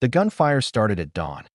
The gunfire started at dawn.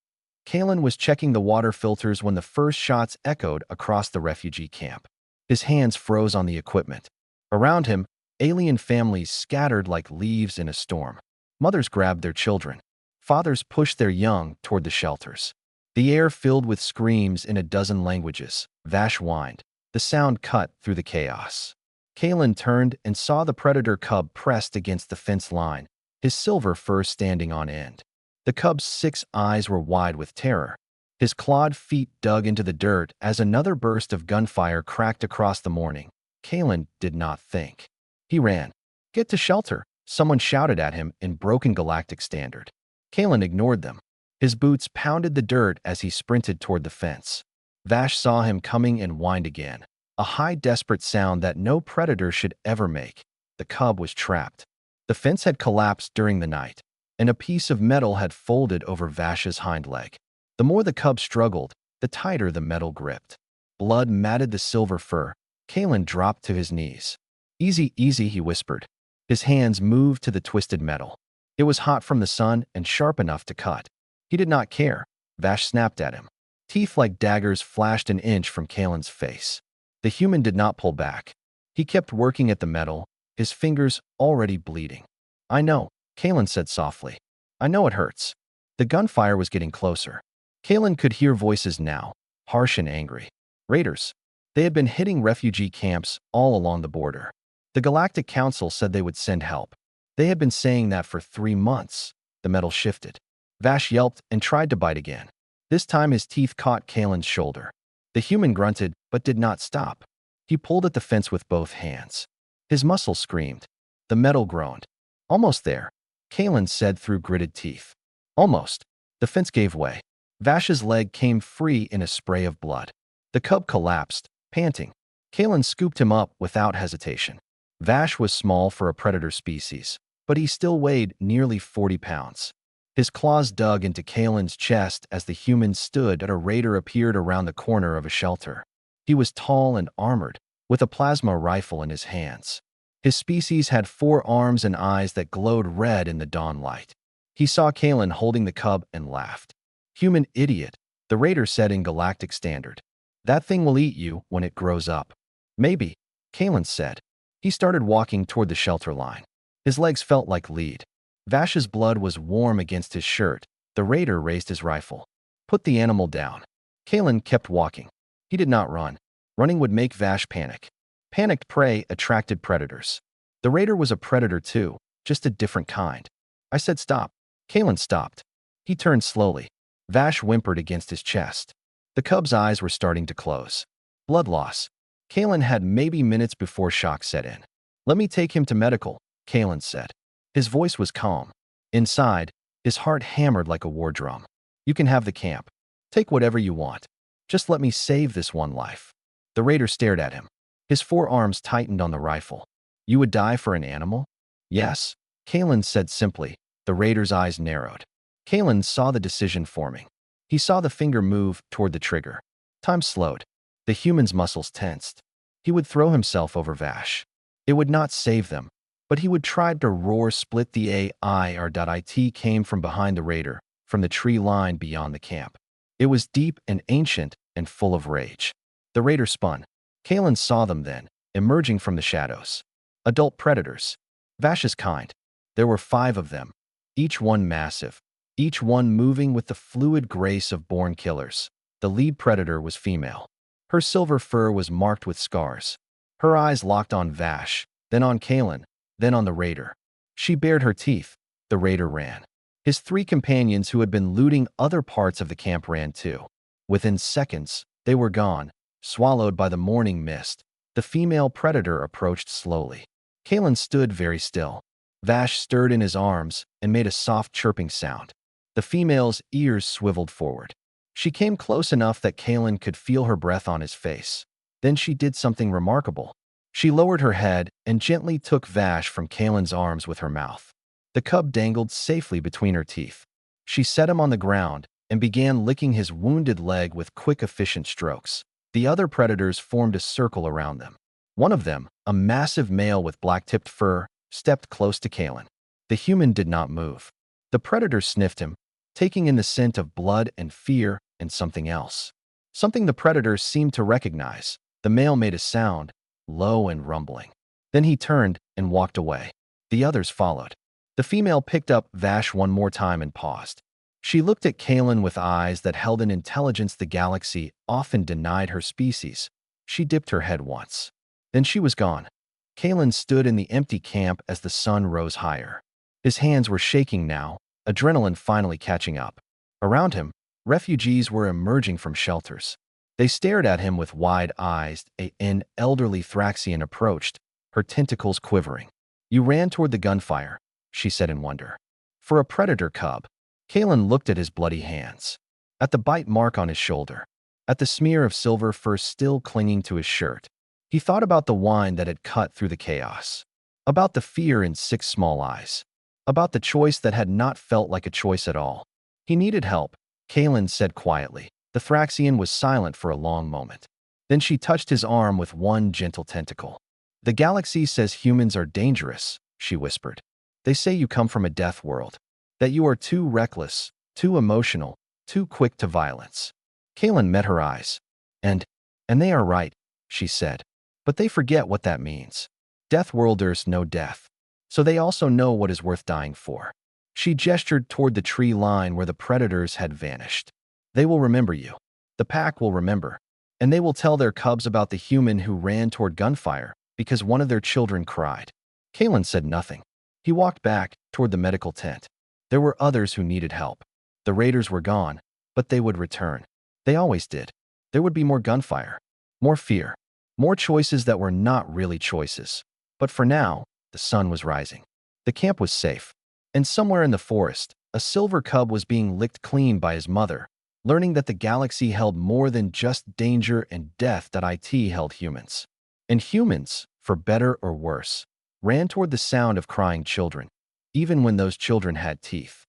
Kalen was checking the water filters when the first shots echoed across the refugee camp. His hands froze on the equipment. Around him, alien families scattered like leaves in a storm. Mothers grabbed their children. Fathers pushed their young toward the shelters. The air filled with screams in a dozen languages. Vash whined. The sound cut through the chaos. Kalen turned and saw the predator cub pressed against the fence line, his silver fur standing on end. The cub's 6 eyes were wide with terror. His clawed feet dug into the dirt as another burst of gunfire cracked across the morning. Kalen did not think. He ran. "Get to shelter," someone shouted at him in broken galactic standard. Kalen ignored them. His boots pounded the dirt as he sprinted toward the fence. Vash saw him coming and whined again, a high, desperate sound that no predator should ever make. The cub was trapped. The fence had collapsed during the night, and a piece of metal had folded over Vash's hind leg. The more the cub struggled, the tighter the metal gripped. Blood matted the silver fur. Kalen dropped to his knees. "Easy, easy," he whispered. His hands moved to the twisted metal. It was hot from the sun and sharp enough to cut. He did not care. Vash snapped at him. Teeth like daggers flashed an inch from Kalen's face. The human did not pull back. He kept working at the metal, his fingers already bleeding. "I know," Kalen said softly. "I know it hurts." The gunfire was getting closer. Kalen could hear voices now, harsh and angry. Raiders. They had been hitting refugee camps all along the border. The Galactic Council said they would send help. They had been saying that for 3 months. The metal shifted. Vash yelped and tried to bite again. This time his teeth caught Kalen's shoulder. The human grunted but did not stop. He pulled at the fence with both hands. His muscles screamed. The metal groaned. "Almost there," Kalen said through gritted teeth. "Almost." The fence gave way. Vash's leg came free in a spray of blood. The cub collapsed, panting. Kalen scooped him up without hesitation. Vash was small for a predator species, but he still weighed nearly 40 pounds. His claws dug into Kalen's chest as the human stood and a raider appeared around the corner of a shelter. He was tall and armored, with a plasma rifle in his hands. His species had 4 arms and eyes that glowed red in the dawn light. He saw Kalen holding the cub and laughed. "Human idiot," the raider said in galactic standard. "That thing will eat you when it grows up." "Maybe," Kalen said. He started walking toward the shelter line. His legs felt like lead. Vash's blood was warm against his shirt. The raider raised his rifle. "Put the animal down." Kalen kept walking. He did not run. Running would make Vash panic. Panicked prey attracted predators. The raider was a predator too, just a different kind. "I said stop." Kalen stopped. He turned slowly. Vash whimpered against his chest. The cub's eyes were starting to close. Blood loss. Kalen had maybe minutes before shock set in. "Let me take him to medical," Kalen said. His voice was calm. Inside, his heart hammered like a war drum. "You can have the camp. Take whatever you want. Just let me save this one life." The raider stared at him. His 4 arms tightened on the rifle. "You would die for an animal?" "Yes," Kalen said simply. The raider's eyes narrowed. Kalen saw the decision forming. He saw the finger move toward the trigger. Time slowed. The human's muscles tensed. He would throw himself over Vash. It would not save them, but he would try to roar. Split the AIR.IT came from behind the raider, from the tree line beyond the camp. It was deep and ancient and full of rage. The raider spun. Kalen saw them then, emerging from the shadows. Adult predators. Vash's kind. There were 5 of them, each one massive, each one moving with the fluid grace of born killers. The lead predator was female. Her silver fur was marked with scars. Her eyes locked on Vash, then on Kalen, then on the raider. She bared her teeth. The raider ran. His 3 companions who had been looting other parts of the camp ran too. Within seconds, they were gone, swallowed by the morning mist. The female predator approached slowly. Kalen stood very still. Vash stirred in his arms and made a soft chirping sound. The female's ears swiveled forward. She came close enough that Kalen could feel her breath on his face. Then she did something remarkable. She lowered her head and gently took Vash from Kalen's arms with her mouth. The cub dangled safely between her teeth. She set him on the ground and began licking his wounded leg with quick, efficient strokes. The other predators formed a circle around them. One of them, a massive male with black-tipped fur, stepped close to Kalen. The human did not move. The predator sniffed him, taking in the scent of blood and fear and something else. Something the predator seemed to recognize. The male made a sound, low and rumbling. Then he turned and walked away. The others followed. The female picked up Vash one more time and paused. She looked at Kalen with eyes that held an intelligence the galaxy often denied her species. She dipped her head once. Then she was gone. Kalen stood in the empty camp as the sun rose higher. His hands were shaking now, adrenaline finally catching up. Around him, refugees were emerging from shelters. They stared at him with wide eyes. An elderly Thraxian approached, her tentacles quivering. "You ran toward the gunfire," she said in wonder. "For a predator cub." Kalen looked at his bloody hands, at the bite mark on his shoulder, at the smear of silver fur still clinging to his shirt. He thought about the wine that had cut through the chaos, about the fear in 6 small eyes, about the choice that had not felt like a choice at all. He needed help, Kalen said quietly. The Thraxian was silent for a long moment. Then she touched his arm with one gentle tentacle. "The galaxy says humans are dangerous," she whispered. "They say you come from a death world, that you are too reckless, too emotional, too quick to violence." Kalen met her eyes. And they are right," she said. "But they forget what that means. Death worlders know death, so they also know what is worth dying for." She gestured toward the tree line where the predators had vanished. "They will remember you. The pack will remember. And they will tell their cubs about the human who ran toward gunfire because one of their children cried." Kalen said nothing. He walked back toward the medical tent. There were others who needed help. The raiders were gone, but they would return. They always did. There would be more gunfire, more fear, more choices that were not really choices. But for now, the sun was rising. The camp was safe. And somewhere in the forest, a silver cub was being licked clean by his mother, learning that the galaxy held more than just danger and death, that it held humans. And humans, for better or worse, ran toward the sound of crying children, even when those children had teeth.